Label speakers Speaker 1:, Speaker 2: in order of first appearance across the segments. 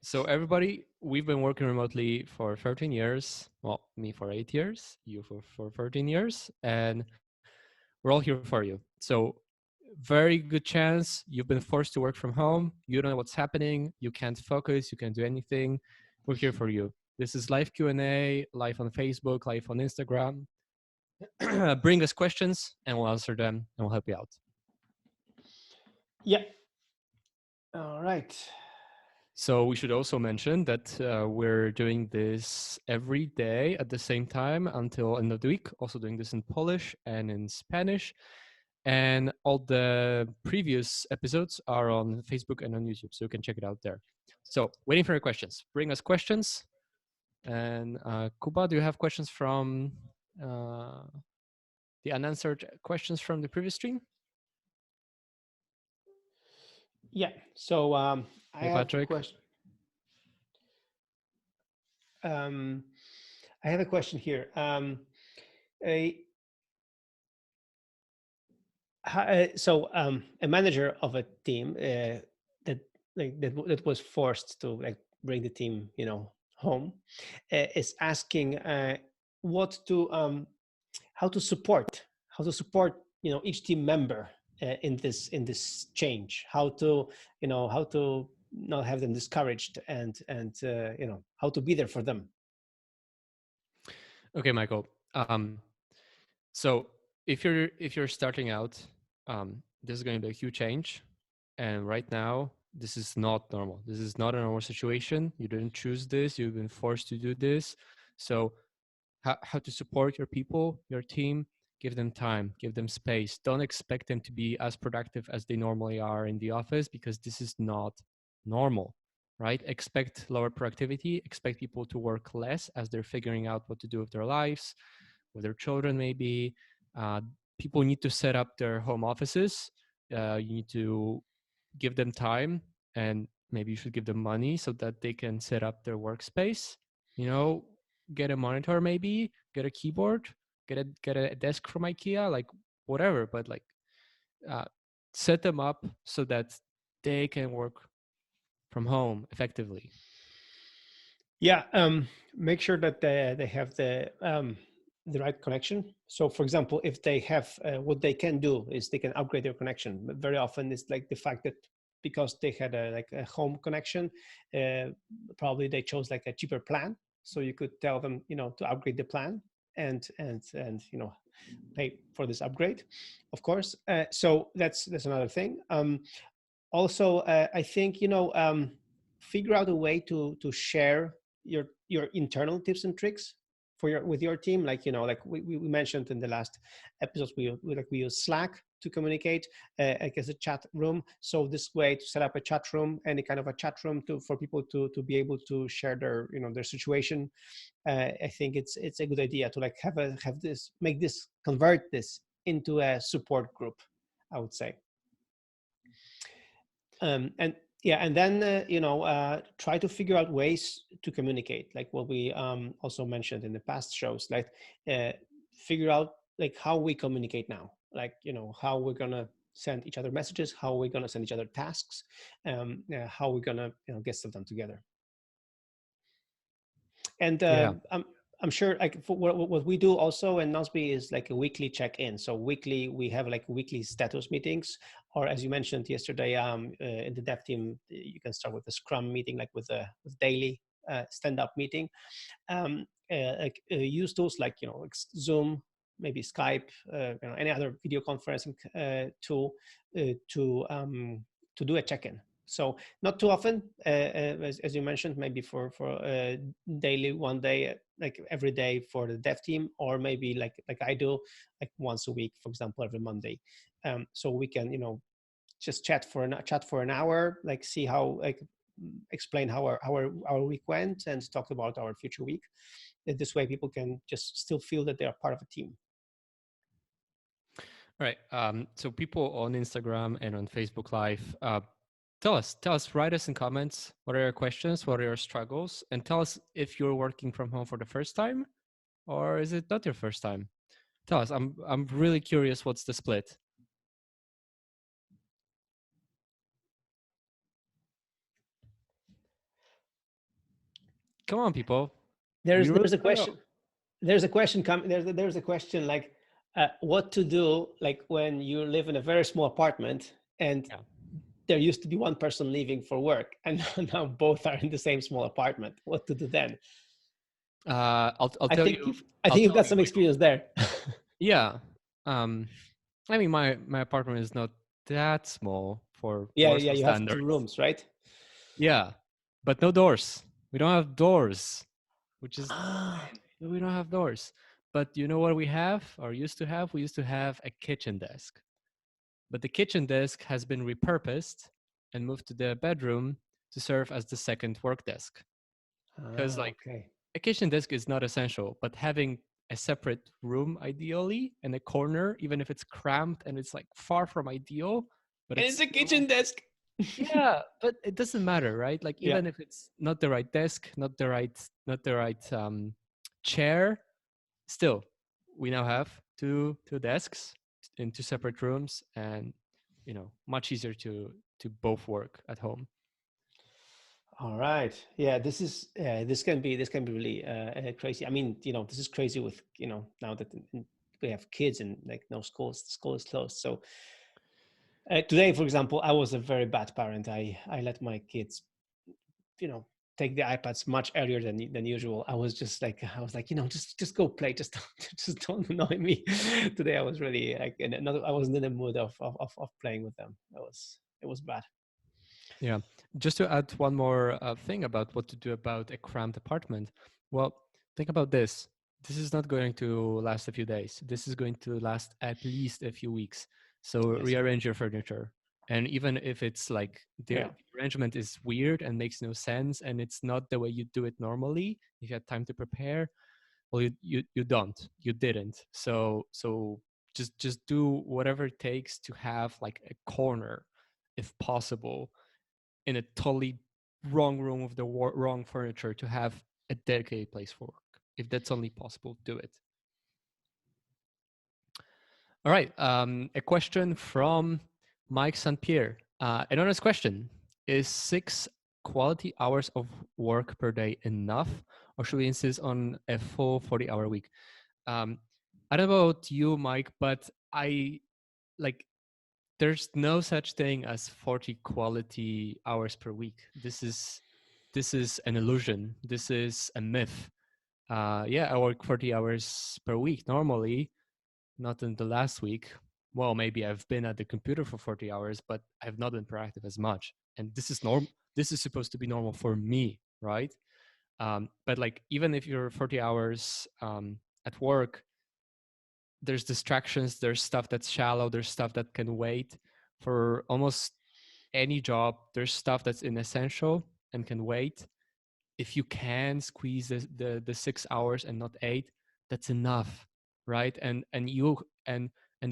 Speaker 1: So everybody, we've been working remotely for 13 years. Well, me for 8 years, you for 13 years, and we're all here for you. So very good chance you've been forced to work from home. You don't know what's happening. You can't focus. You can't do anything. We're here for you. This is live Q&A, live on Facebook, live on Instagram. Bring us questions and we'll answer them and we'll help you out.
Speaker 2: Yeah. All right.
Speaker 1: So we should also mention that we're doing this every day at the same time until end of the week. Also doing this in Polish and in Spanish. And all the previous episodes are on Facebook and on YouTube, so you can check it out there. So waiting for your questions. Bring us questions. And Kuba, do you have questions from the unanswered questions from the previous stream?
Speaker 2: Yeah. So I
Speaker 1: Hey,
Speaker 2: have a
Speaker 1: Patrick.
Speaker 2: question. Um, I have a question here. A, a manager of a team that was forced to bring the team, home, is asking what to how to support each team member in this change, how to how to not have them discouraged, and how to be there for them.
Speaker 1: Okay, Michael. So if you're starting out, this is going to be a huge change, and right now this is not normal. This is not a normal situation. You didn't choose this. You've been forced to do this. So how to support your people, your team? Give them time, give them space. Don't expect them to be as productive as they normally are in the office because this is not normal, right? Expect lower productivity. Expect people to work less as they're figuring out what to do with their lives, with their children maybe. Uh, People need to set up their home offices. You need to give them time, and maybe you should give them money so that they can set up their workspace. You know, get a monitor, maybe get a keyboard, get a desk from IKEA, like whatever. But like, uh, set them up so that they can work from home effectively.
Speaker 2: Yeah, make sure that they have the right connection. So, for example, if they have what they can do is they can upgrade their connection. But very often, it's like the fact that because they had a home connection, probably they chose like a cheaper plan. So you could tell them, to upgrade the plan and pay for this upgrade, of course. So that's another thing. Also, I think figure out a way to share your internal tips and tricks for your with your team. Like like we mentioned in the last episodes, we use Slack to communicate, like as a chat room. So this way to set up a chat room, any kind of a chat room for people to be able to share their their situation. I think it's a good idea to like have this, convert this into a support group, I would say. And yeah, and then try to figure out ways to communicate, like what we also mentioned in the past shows, like figure out like how we communicate now, like how we're gonna send each other messages, how we're gonna send each other tasks, how we're gonna get stuff done together. And
Speaker 1: Yeah.
Speaker 2: I'm sure like for what we do also in Nozbe is like a weekly check-in. So weekly we have like weekly status meetings, or as you mentioned yesterday, in the dev team, you can start with a Scrum meeting, like with daily stand-up meeting. Use tools like like Zoom, maybe Skype, any other video conferencing tool to do a check-in. So not too often, as you mentioned, maybe for daily, one day, like every day for the dev team, or maybe like I do, like once a week, for example, every Monday. So we can just chat for an hour, like see how like explain how our week went and talk about our future week. This way, people can just still feel that they are part of a team.
Speaker 1: All right. So people on Instagram and on Facebook Live, tell us, write us in comments. What are your questions? What are your struggles? And tell us if you're working from home for the first time, or is it not your first time? Tell us. I'm really curious. What's the split? Come on, people. We
Speaker 2: There's
Speaker 1: rule
Speaker 2: there's a
Speaker 1: the world.
Speaker 2: question. There's a question coming. There's a question like what to do like when you live in a very small apartment and
Speaker 1: Yeah.
Speaker 2: there used to be one person leaving for work and now both are in the same small apartment. What to do then?
Speaker 1: I'll
Speaker 2: I
Speaker 1: tell
Speaker 2: think
Speaker 1: you.
Speaker 2: you've got some experience there.
Speaker 1: Yeah. Um, I mean, my apartment is not that small for
Speaker 2: Yeah,
Speaker 1: Warsaw
Speaker 2: you have 2
Speaker 1: standards.
Speaker 2: rooms, right?
Speaker 1: Yeah, but no doors. We don't have doors, which is
Speaker 2: Ah,
Speaker 1: we don't have doors. But you know what we have or used to have? We used to have a kitchen desk. But the kitchen desk has been repurposed and moved to the bedroom to serve as the second work desk. Because like
Speaker 2: okay.
Speaker 1: a kitchen desk is not essential, but having a separate room ideally and a corner, even if it's cramped and it's like far from ideal, but
Speaker 2: And
Speaker 1: it's
Speaker 2: it's a
Speaker 1: still
Speaker 2: kitchen desk.
Speaker 1: yeah, but it doesn't matter, right? Like
Speaker 2: Yeah.
Speaker 1: even if it's not the right desk, not the right chair, still we now have two desks in two separate rooms, and much easier to both work at home.
Speaker 2: All right. Yeah, this can be really crazy. I mean, this is crazy with now that we have kids and like no school is closed. So today, for example, I was a very bad parent. I let my kids, you know, take the iPads much earlier than usual. I was like, just go play. Just just don't annoy me. Today I was really like, I wasn't in the mood of playing with them. It was bad.
Speaker 1: Yeah. Just to add one more thing about what to do about a cramped apartment. Well, think about this. This is not going to last a few days. This is going to last at least a few weeks. So
Speaker 2: Yes.
Speaker 1: rearrange your furniture. And even if it's like
Speaker 2: Yeah.
Speaker 1: the arrangement is weird and makes no sense and it's not the way you do it normally, if you had time to prepare, well, you don't. You didn't. So just do whatever it takes to have like a corner, if possible, in a totally wrong room with the wrong furniture to have a dedicated place for work. If that's only possible, do it. All right. A question from Mike St. Pierre. An honest question. Is 6 quality hours of work per day enough, or should we insist on a full 40-hour week? Um, I don't know about you, Mike, but I like there's no such thing as 40 quality hours per week. This is an illusion. This is a myth. Yeah, I work 40 hours per week normally, not in the last week. Well, maybe I've been at the computer for 40 hours, but I've not been proactive as much. And this is norm. This is supposed to be normal for me, right? But like even if you're 40 hours at work, there's distractions, there's stuff that's shallow, there's stuff that can wait. For almost any job, there's stuff that's inessential and can wait. If you can squeeze the 6 hours and not 8, that's enough, right? And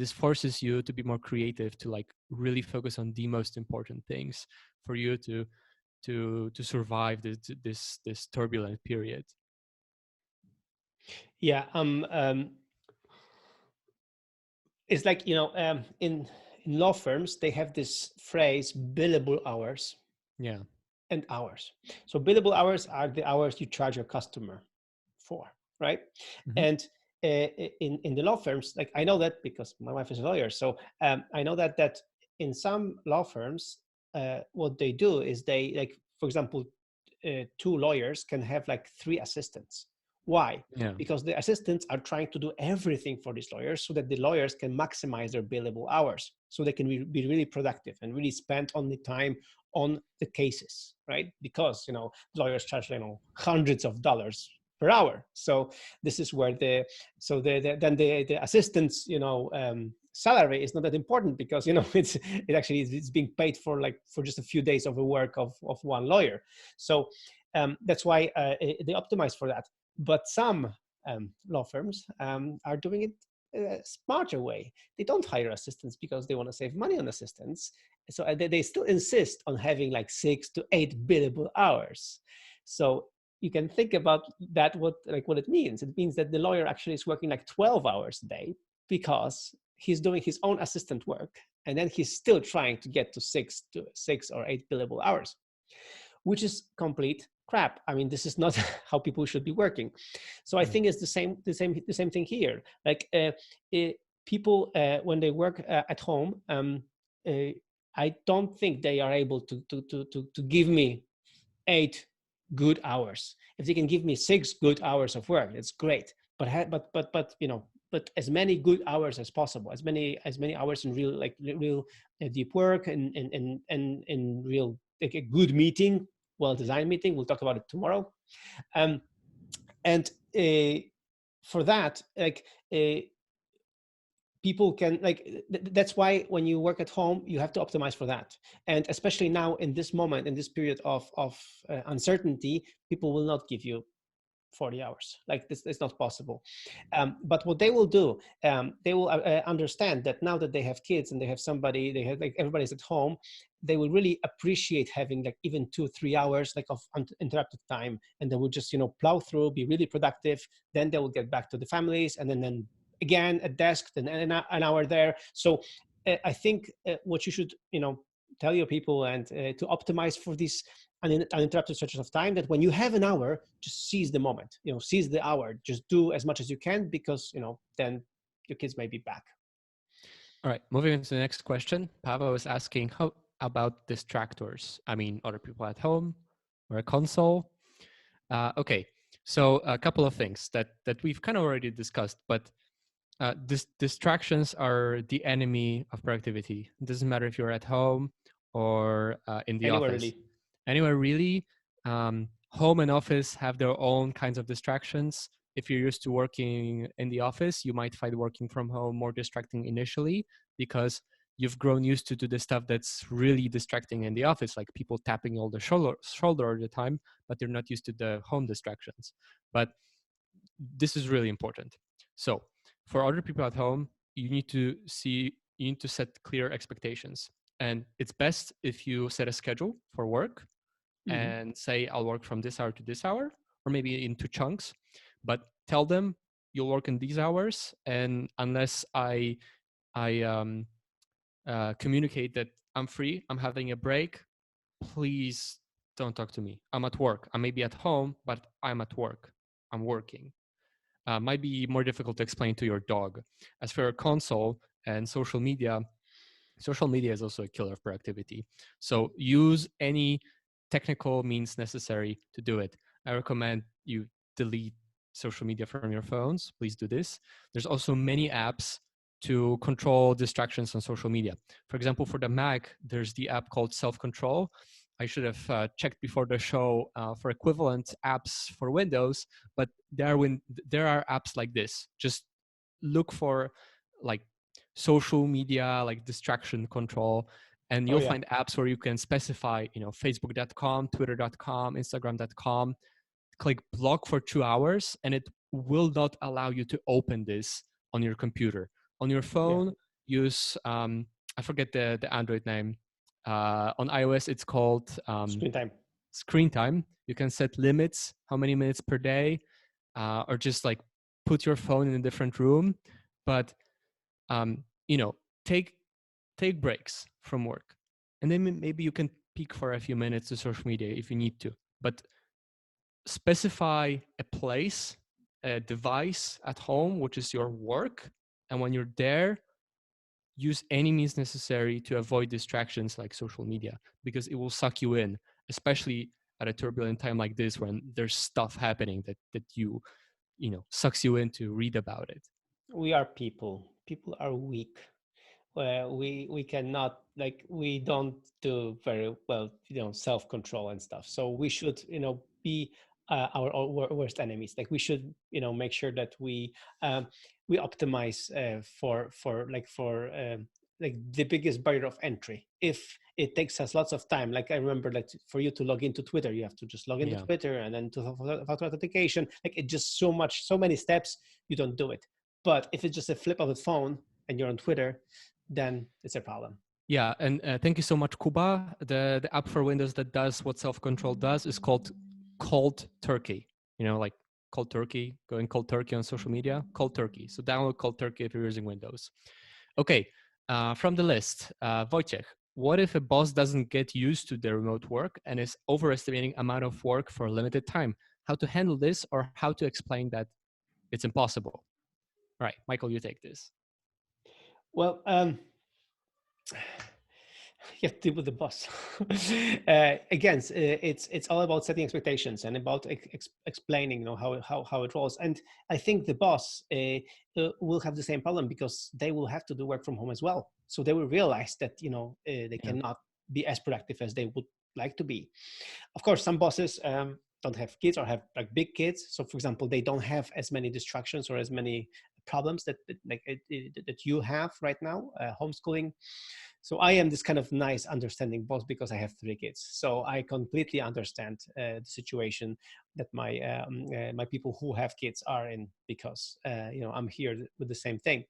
Speaker 1: this forces you to be more creative, to like really focus on the most important things for you to survive this turbulent period.
Speaker 2: Yeah. It's like in law firms they have this phrase billable hours
Speaker 1: Yeah.
Speaker 2: and hours. So billable hours are the hours you charge your customer for, right?
Speaker 1: Mm-hmm.
Speaker 2: And in the law firms, like I know that because my wife is a lawyer, so I know that in some law firms, what they do is they, like, for example, 2 lawyers can have like 3 assistants. Why?
Speaker 1: Yeah.
Speaker 2: Because the assistants are trying to do everything for these lawyers so that the lawyers can maximize their billable hours, so they can be really productive and really spend only time on the cases, right? Because lawyers charge hundreds of dollars per hour. So this is where the assistant's salary is not that important, because it actually it's being paid for, like, for just a few days of the work of one lawyer. So that's why they optimize for that. But some law firms are doing it a smarter way. They don't hire assistants because they want to save money on assistants. So they still insist on having like 6 to 8 billable hours. So you can think about that, what it means. It means that the lawyer actually is working like 12 hours a day because he's doing his own assistant work, and then he's still trying to get to 6 or 8 billable hours, which is complete crap, I mean, this is not how people should be working. So I think it's the same thing here. Like people when they work at home, uh, I don't think they are able to give me 8 good hours. If they can give me 6 good hours of work, it's great. But but as many good hours as possible, as many hours in real, like real deep work, and in real, like a good meeting, well designed meeting. We'll talk about it tomorrow. Um, and for that, like people can, like that's why when you work at home, you have to optimize for that. And especially now in this moment, in this period of uncertainty, people will not give you 40 hours. Like this is not possible. But what they will do, they will understand that now that they have kids and they have somebody, they have, like, everybody's at home, they will really appreciate having like even 2 or 3 hours like of uninterrupted time, and they will just plow through, be really productive. Then they will get back to the families, and then again at desk, then an hour there. So I think what you should tell your people, and to optimize for these uninterrupted stretches of time, that when you have an hour, just seize the moment, seize the hour, just do as much as you can, because then your kids may be back.
Speaker 1: All right, moving on to the next question. Pavel was asking, how about distractors? I mean, other people at home or a console? Okay, so a couple of things that we've kind of already discussed, but distractions are the enemy of productivity. It doesn't matter if you're at home or in the
Speaker 2: Anywhere
Speaker 1: office.
Speaker 2: really.
Speaker 1: Anywhere really. Home and office have their own kinds of distractions. If you're used to working in the office, you might find working from home more distracting initially, because you've grown used to do the stuff that's really distracting in the office, like people tapping all the shoulder all the time, but they're not used to the home distractions. But this is really important. So for other people at home, you need to set clear expectations. And it's best if you set a schedule for work and say, I'll work from this hour to this hour, or maybe into chunks, but tell them you'll work in these hours. And unless I communicate that I'm free, I'm having a break, please don't talk to me. I'm at work. I may be at home, but I'm at work. I'm working. Might be more difficult to explain to your dog. As for a console and social media is also a killer of productivity. So use any technical means necessary to do it. I recommend you delete social media from your phones. Please do this. There's also many apps to control distractions on social media. For example, for the Mac, there's the app called Self-Control. I should have checked before the show for equivalent apps for Windows, but there are apps like this. Just look for like social media, like distraction control, and you'll find apps where you can specify, facebook.com, twitter.com, instagram.com, click block for 2 hours, and it will not allow you to open this on your computer. On your phone, use I forget the Android name. On iOS, it's called Screen time. You can set limits, how many minutes per day, or just like put your phone in a different room. But take breaks from work, and then maybe you can peek for a few minutes to social media if you need to. But specify a place, a device at home, which is your work, and when you're there, use any means necessary to avoid distractions like social media, because it will suck you in, especially at a turbulent time like this when there's stuff happening that sucks you in to read about it.
Speaker 2: We are people. People are weak. We cannot, like, we don't do very well, self-control and stuff. So we should, be our worst enemies. Like, we should, make sure that we optimize like the biggest barrier of entry. If it takes us lots of time, like I remember that for you to log into Twitter, you have to just log into Twitter, and then to authentication, like it just so many steps, you don't do it. But if it's just a flip of the phone and you're on Twitter, then it's a problem.
Speaker 1: Yeah, and thank you so much, Kuba. The app for Windows that does what self-control does is called Cold Turkey. Like cold turkey, going cold turkey on social media, cold turkey. So download Cold Turkey if you're using Windows. Okay, from the list, Wojciech, what if a boss doesn't get used to the remote work and is overestimating amount of work for a limited time? How to handle this, or how to explain that it's impossible? All right, Michael, you take this.
Speaker 2: Well, you have to deal with the boss. Again, it's all about setting expectations and about explaining, how it rolls. And I think the boss will have the same problem because they will have to do work from home as well. So they will realize that they
Speaker 1: Yeah.
Speaker 2: cannot be as productive as they would like to be. Of course, some bosses don't have kids or have like big kids. So, for example, they don't have as many distractions or as many problems that you have right now, homeschooling. So I am this kind of nice, understanding boss because I have 3 kids. So I completely understand the situation that my people who have kids are in because I'm here with the same thing.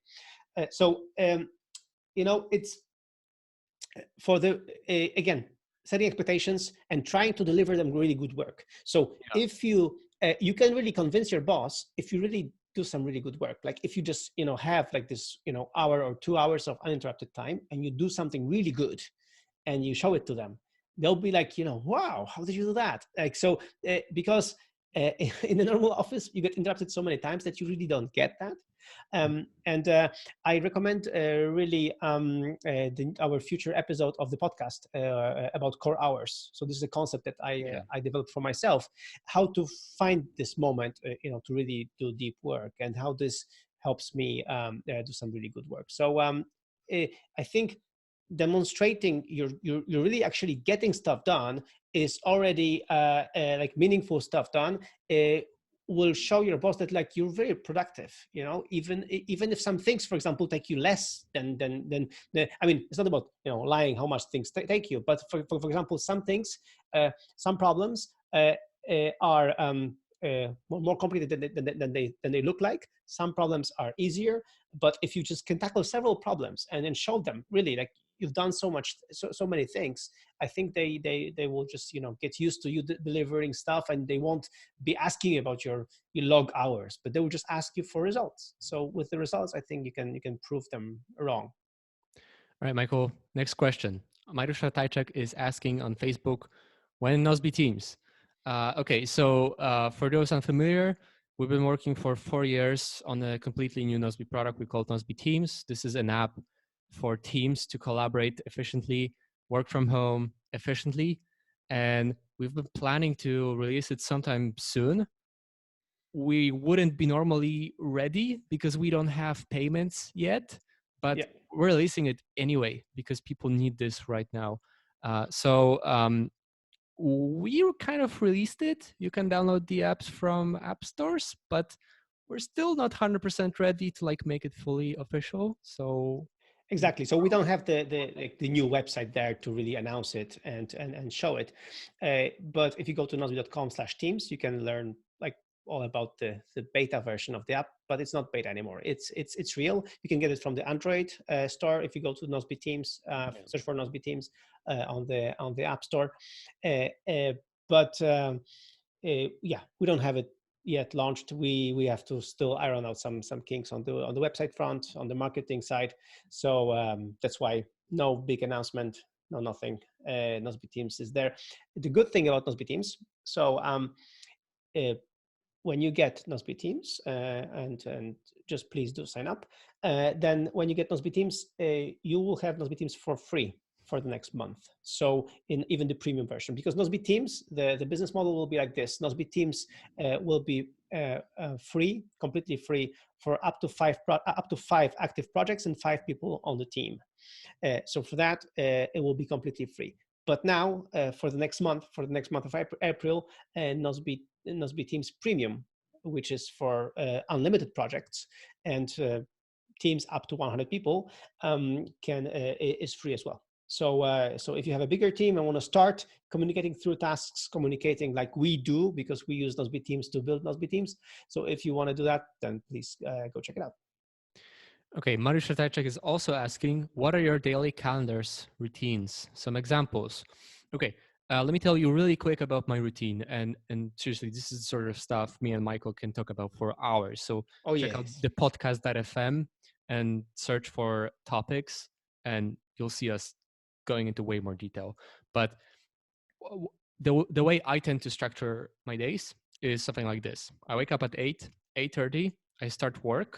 Speaker 2: It's for the again, setting expectations and trying to deliver them really good work. So
Speaker 1: Yeah.
Speaker 2: if you can really convince your boss if you really do some really good work, like if you just have like this hour or 2 hours of uninterrupted time and you do something really good and you show it to them, they'll be like, wow, how did you do that? Like, so because in a normal office you get interrupted so many times that you really don't get that. And I recommend really our future episode of the podcast about core hours. So this is a concept that I developed for myself, how to find this moment, to really do deep work, and how this helps me do some really good work. So I think demonstrating you're really actually getting stuff done is already like meaningful stuff done. Will show your boss that like you're very productive, even if some things, for example, take you less than I mean, it's not about lying how much things take you, but for example, some things, some problems are more complicated than they look like. Some problems are easier, but if you just can tackle several problems and then show them really like you've done so many things, I think they will just get used to you delivering stuff, and they won't be asking about your log hours, but they will just ask you for results. So with the results, I think you can prove them wrong.
Speaker 1: All right, Michael, next question. Marusha Tajczak is asking on Facebook, when Nozbe Teams? Okay, so for those unfamiliar, we've been working for 4 years on a completely new Nozbe product we call Nozbe Teams. This is an app for teams to collaborate efficiently, work from home efficiently, and we've been planning to release it sometime soon. We wouldn't be normally ready because we don't have payments yet, but
Speaker 2: Yeah.
Speaker 1: we're releasing it anyway because people need this right now. So we kind of released it. You can download the apps from app stores, but we're still not 100% ready to like make it fully official. So
Speaker 2: Exactly. So we don't have the new website there to really announce it and show it. But if you go to nozbe.com/teams, you can learn like all about the beta version of the app. But it's not beta anymore. It's real. You can get it from the Android store. If you go to Nozbe Teams, search for Nozbe Teams on the App Store. Yeah, we don't have it yet launched. We have to still iron out some kinks on the website front, on the marketing side. So that's why no big announcement, no nothing. Nozbe Teams is there. The good thing about Nozbe Teams, so when you get Nozbe Teams, and just please do sign up, then when you get Nozbe Teams, you will have Nozbe Teams for free for the next month. So in even the premium version, because Nozbe Teams, the business model will be like this. Nozbe Teams will be free, completely free for up to five active projects and 5 people on the team. So for that, it will be completely free. But now, for the next month of April, Nozbe Teams Premium, which is for unlimited projects and teams up to 100 people, is free as well. So if you have a bigger team and want to start communicating through tasks, communicating like we do, because we use Nozbe Teams to build Nozbe Teams. So if you want to do that, then please go check it out.
Speaker 1: okay, Mariusz Tajczak is also asking, what are your daily calendars routines? Some examples. Okay, let me tell you really quick about my routine. And seriously, this is sort of stuff me and Michael can talk about for hours. So check out the podcast.fm and search for topics, and you'll see us going into way more detail. But the way I tend to structure my days is something like this. I wake up at 8:30. I start work.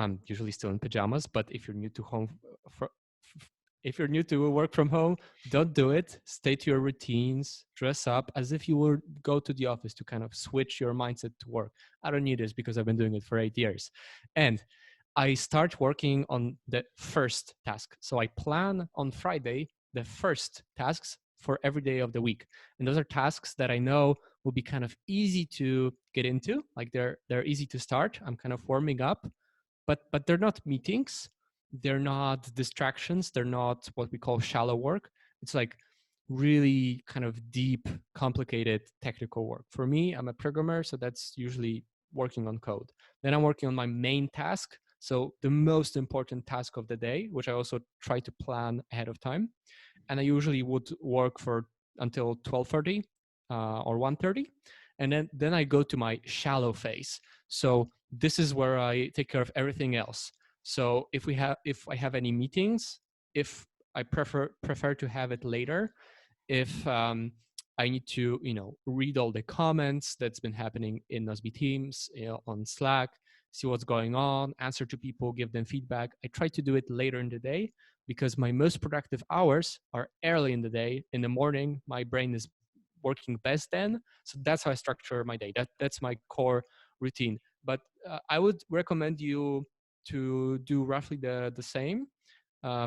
Speaker 1: I'm usually still in pajamas, but if you're new to for, if you're new to work from home, don't do it. Stay to your routines. Dress up as if you would go to the office to kind of switch your mindset to work. I don't need this because I've been doing it for 8 years. And I start working on the first task. So I plan on Friday the first tasks for every day of the week. And those are tasks that I know will be kind of easy to get into. Like they're easy to start. I'm kind of warming up, but they're not meetings, they're not distractions, they're not what we call shallow work. It's like really kind of deep, complicated technical work. For me, I'm a programmer, so that's usually working on code. Then I'm working on my main task, so the most important task of the day, which I also try to plan ahead of time. And I usually would work for until 12:30 or 1:30, and then I go to my shallow phase. So this is where I take care of everything else. So if I have any meetings, if I prefer to have it later, if I need to read all the comments that's been happening in Nozbe Teams, on Slack, see what's going on, answer to people, give them feedback. I try to do it later in the day because my most productive hours are early in the day. In the morning, my brain is working best then. So that's how I structure my day. That's my core routine. But I would recommend you to do roughly the same.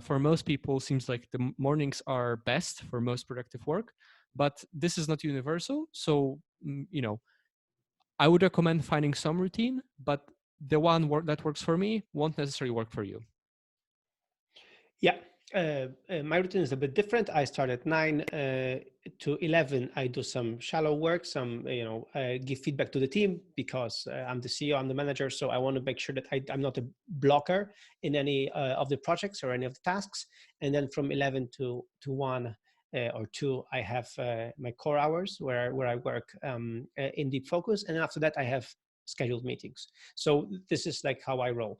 Speaker 1: For most people, seems like the mornings are best for most productive work, but this is not universal. So I would recommend finding some routine, but the one that works for me won't necessarily work for you.
Speaker 2: Yeah, my routine is a bit different. I start at 9 to 11. I do some shallow work, give feedback to the team because I'm the CEO, I'm the manager. So I want to make sure that I'm not a blocker in any of the projects or any of the tasks. And then from 11 to 1 or 2, I have my core hours where I work in deep focus. And after that, I have scheduled meetings. So this is like how I roll.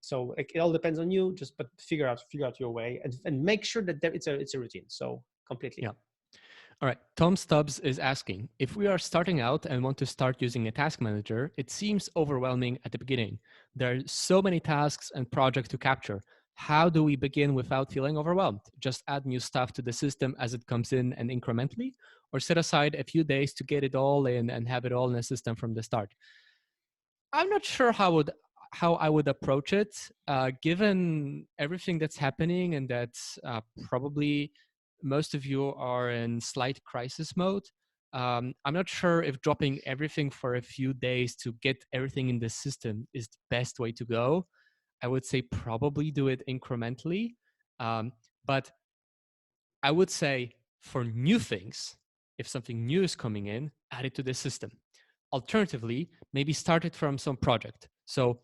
Speaker 2: So it all depends on you. But figure out your way and make sure that it's a routine. So completely.
Speaker 1: Yeah. All right. Tom Stubbs is asking, if we are starting out and want to start using a task manager, it seems overwhelming at the beginning. There are so many tasks and projects to capture. How do we begin without feeling overwhelmed? Just add new stuff to the system as it comes in and incrementally, or set aside a few days to get it all in and have it all in the system from the start? I'm not sure how I would approach it, given everything that's happening and that probably most of you are in slight crisis mode. I'm not sure if dropping everything for a few days to get everything in the system is the best way to go. I would say probably do it incrementally. But I would say for new things, if something new is coming in, add it to the system. Alternatively, maybe start it from some project. So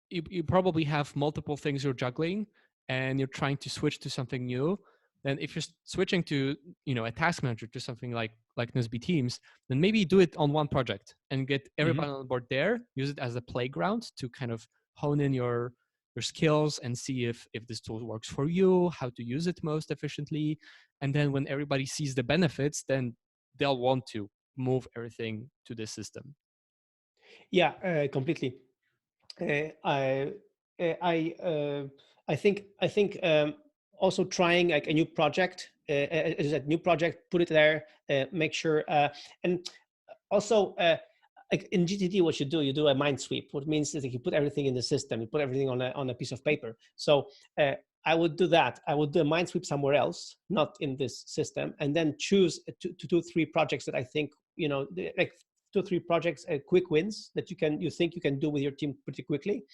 Speaker 1: you probably have multiple things you're juggling and you're trying to switch to something new. Then if you're switching to a task manager to something like Nozbe Teams, then maybe do it on one project and get everybody on board there. Use it as a playground to kind of hone in your skills and see if this tool works for you, how to use it most efficiently. And then when everybody sees the benefits, then they'll want to move everything to this system.
Speaker 2: Yeah, completely. I I think also trying like a new project, is a new project, put it there, make sure, and also like in GTD, what you do a mind sweep. What means is that you put everything in the system, you put everything on a piece of paper. So I would do that. I would do a mind sweep somewhere else, not in this system, and then choose two, 3 projects that I think like 2 or 3 projects, quick wins that you think you can do with your team pretty quickly.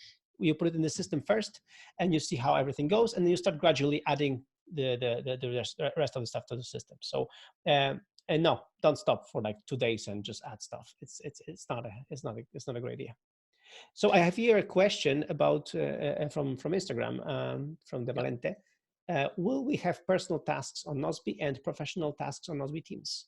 Speaker 2: You put it in the system first, and you see how everything goes, and then you start gradually adding the rest of the stuff to the system. So and no, don't stop for like 2 days and just add stuff. It's not a great idea. So I have here a question about from Instagram, from De Valente. Will we have personal tasks on Nozbe and professional tasks on Nozbe Teams?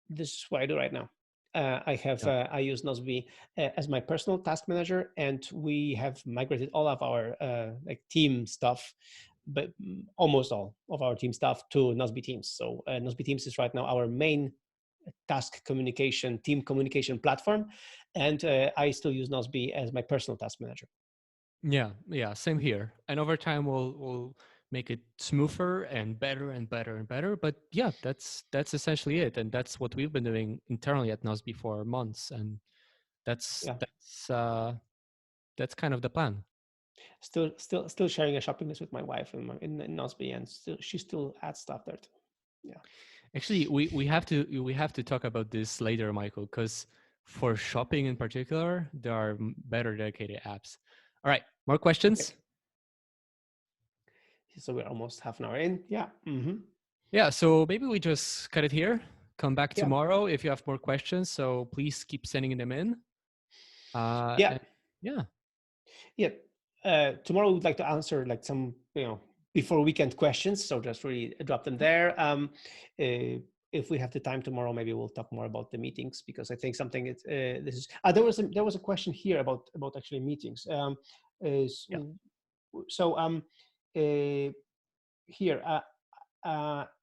Speaker 2: This is what I do right now. I use Nozbe as my personal task manager, and we have migrated all of our like team stuff but almost all of our team stuff to Nozbe Teams. So Nozbe Teams is right now our main team communication platform, and I still use Nozbe as my personal task manager.
Speaker 1: Yeah, same here. And over time, we'll make it smoother and better and better and better. But yeah, that's essentially it, and that's what we've been doing internally at Nozbe for months, and that's
Speaker 2: Yeah,
Speaker 1: that's kind of the plan.
Speaker 2: still sharing a shopping list with my wife in Nozbe, and she still adds stuff there too. Yeah.
Speaker 1: Actually, we have to talk about this later, Michael, because for shopping in particular, there are better dedicated apps. All right, more questions?
Speaker 2: Okay. So we're almost half an hour in. Yeah. Mm-hmm.
Speaker 1: Yeah, so maybe we just cut it here. Come back
Speaker 2: Yeah.
Speaker 1: tomorrow if you have more questions. So please keep sending them in.
Speaker 2: Yeah.
Speaker 1: And yeah.
Speaker 2: Yeah. Tomorrow we'd like to answer like some, before weekend questions. So just really drop them there. If we have the time tomorrow, maybe we'll talk more about the meetings, because I think something this is there was a question here about actually meetings.
Speaker 1: Yeah.
Speaker 2: So here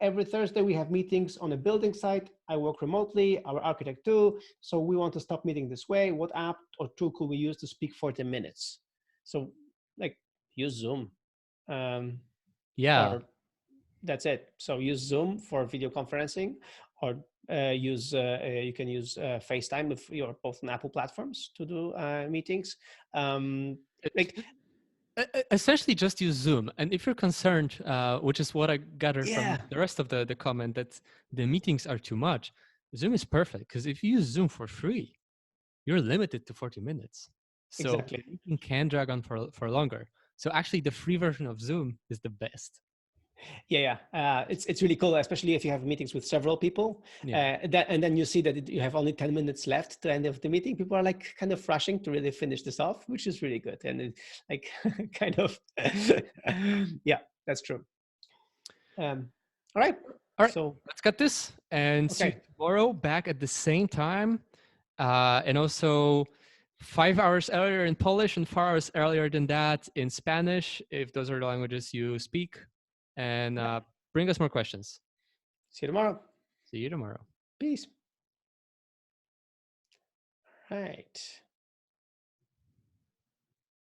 Speaker 2: every Thursday we have meetings on a building site. I work remotely, our architect too. So we want to stop meeting this way. What app or tool could we use to speak 40 minutes? So like use Zoom.
Speaker 1: Yeah.
Speaker 2: Or that's it. So use Zoom for video conferencing, or you can use FaceTime if you're both on Apple platforms to do meetings. Like
Speaker 1: Essentially just use Zoom. And if you're concerned, which is what I gathered from
Speaker 2: yeah,
Speaker 1: the rest of the comment, that the meetings are too much, Zoom is perfect, because if you use Zoom for free, you're limited to 40 minutes. So the
Speaker 2: exactly.
Speaker 1: meeting can drag on for longer. So actually the free version of Zoom is the best.
Speaker 2: Yeah. It's really cool, especially if you have meetings with several people.
Speaker 1: Yeah.
Speaker 2: And then you see that you have only 10 minutes left to end of the meeting. People are like kind of rushing to really finish this off, which is really good. And it, like kind of, yeah, that's true. All right.
Speaker 1: All right,
Speaker 2: So
Speaker 1: let's cut this and see you
Speaker 2: okay,
Speaker 1: tomorrow back at the same time. And also 5 hours earlier in Polish and 4 hours earlier than that in Spanish, if those are the languages you speak. And
Speaker 2: yeah.
Speaker 1: bring us more questions.
Speaker 2: See you tomorrow.
Speaker 1: See you tomorrow.
Speaker 2: Peace. Right.